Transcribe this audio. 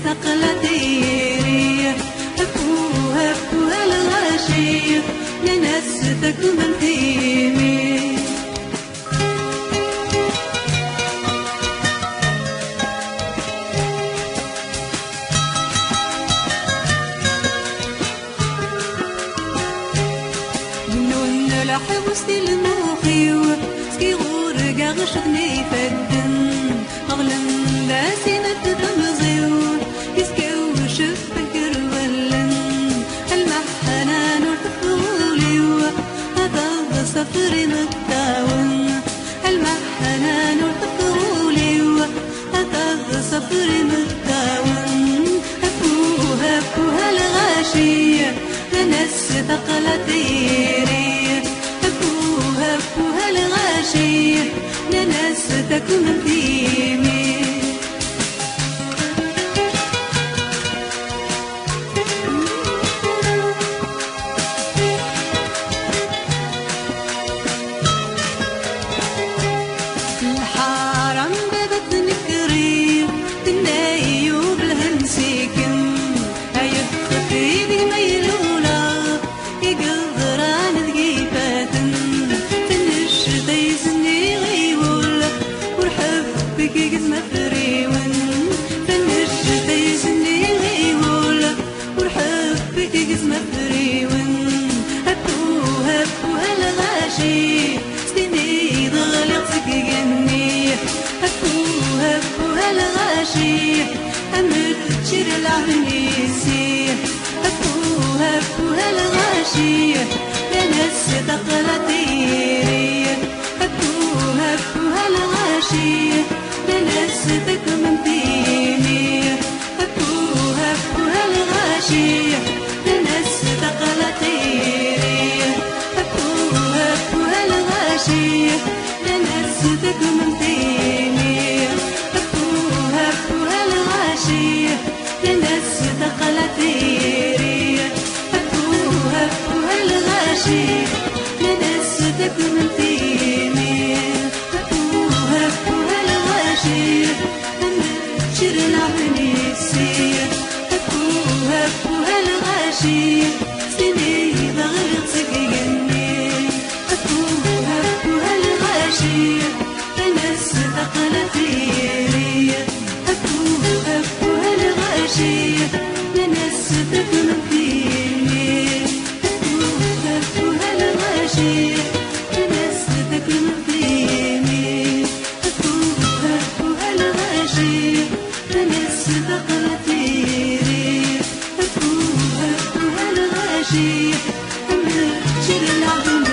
تقلتيري أفوها أفوها الغاشية يا ناس تكمل تيمي منون لحب ستيل المخيو سكي غورقا غشتني فدن أغلن داسي نتدمزيو يسكيو شفك رولن المحنان وحفوليو هذا سفري متاون المحنان وحفوليو هذا سفري متاون أفوها أفوها الغاشية ناس تقلتيري أفوها أفوها الغاشية ناس تكمل فيمي الحرم بابت نكري تنايو بالهنسيكن هاي خطيبي ميلولا يقدران ذقيفاتن فنش ديزني غيول ورحبك قد ما فريون فنش ديزني غيول ورحبك قد ما فريون أفوها أفوها الغاشي ستني ضغلقتك جني أفوها أفوها الغاشي أمد تشير العمنيسي أفوها أفوها الغاشي يا ناس تقلتيري أفوها أفوها الغاشي يا ناس تكمن فيني أفوها أفوها الغاشي يا ناس تقلتيري أفوها أفوها الغاشي يا ناس تكمن فيني أفوها أفوها الغاشي يا ناس تقلتيري أفوها أفوها الغاشي يا ناس تكمن فيني أفوها أفوها الغاشي شر العبنيسي أفوها أفوها الغاشي سني ضغرق سقيني أفوها أفوها الغاشي ناس تقلتيري أفوها أفوها الغاشي ناس تكمل فيني أفوها أفوها الغاشي ناس تكمل فيني أفوها أفوها الغاشي ناس تقلتيري أفوها أفوها الغاشي شر العظيم